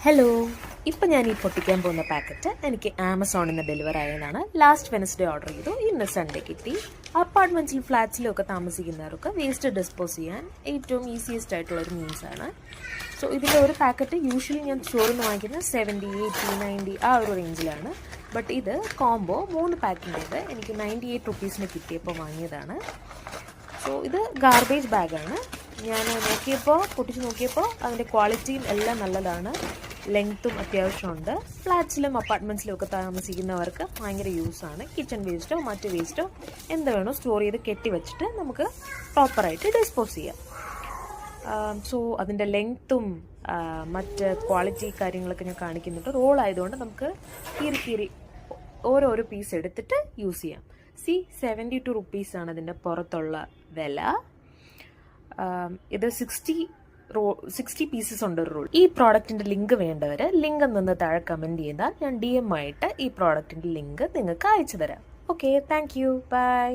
Hello, ഇപ്പം ഞാൻ ഈ പൊട്ടിക്കാൻ പോകുന്ന പാക്കറ്റ് എനിക്ക് ആമസോണിൽ നിന്ന് ഡെലിവർ ആയതാണ്. ലാസ്റ്റ് വെനസ്ഡേ ഓർഡർ ചെയ്തു, ഇന്ന് സൺഡേ കിട്ടി. അപ്പാർട്ട്മെൻറ്റ്സിലും ഫ്ലാറ്റ്സിലും ഒക്കെ താമസിക്കുന്നവർക്ക് വേസ്റ്റ് ഡിസ്പോസ് ചെയ്യാൻ ഏറ്റവും ഈസിയസ്റ്റ് ആയിട്ടുള്ളൊരു മീൻസാണ്. സോ ഇതിൻ്റെ ഒരു പാക്കറ്റ് യൂഷ്വലി ഞാൻ സ്റ്റോറിൽ നിന്ന് വാങ്ങിക്കുന്നത് 70, 80, 90 ആ ഒരു റേഞ്ചിലാണ്. ബട്ട് ഇത് കോംബോ 3 പാക്കിൻ്റേത് എനിക്ക് 98 റുപ്പീസിന് കിട്ടിയപ്പോൾ വാങ്ങിയതാണ്. സോ ഇത് ഗാർബേജ് ബാഗാണ്. ഞാൻ പൊട്ടിച്ച് നോക്കിയപ്പോൾ അതിൻ്റെ ക്വാളിറ്റിയും എല്ലാം നല്ലതാണ്. ലെങ്ത്തും അത്യാവശ്യമുണ്ട്. ഫ്ലാറ്റ്സിലും അപ്പാർട്ട്മെൻറ്റ്സിലും ഒക്കെ താമസിക്കുന്നവർക്ക് ഭയങ്കര യൂസാണ്. കിച്ചൺ വേസ്റ്റോ മറ്റ് വേസ്റ്റോ എന്ത് വേണോ സ്റ്റോർ ചെയ്ത് കെട്ടി വെച്ചിട്ട് നമുക്ക് പ്രോപ്പറായിട്ട് ഡിസ്പോസ് ചെയ്യാം. സോ അതിൻ്റെ ലെങ്ത്തും മറ്റ് ക്വാളിറ്റി കാര്യങ്ങളൊക്കെ ഞാൻ കാണിക്കുന്നുണ്ട്. റോൾ ആയതുകൊണ്ട് നമുക്ക് കീറി ഓരോരോ പീസ് എടുത്തിട്ട് യൂസ് ചെയ്യാം. 72 റുപ്പീസാണ് അതിൻ്റെ പുറത്തുള്ള വില. ഇത് 60 പീസസ് ഉണ്ട് ഒരു റോൾ. ഈ പ്രോഡക്റ്റിൻ്റെ ലിങ്ക് വേണ്ടവർ ലിങ്ക് നിന്ന് താഴെ കമൻറ്റ് ചെയ്താൽ ഞാൻ DM ആയിട്ട് ഈ പ്രോഡക്റ്റിൻ്റെ ലിങ്ക് നിങ്ങൾക്ക് അയച്ചു തരാം. Okay, thank you, by.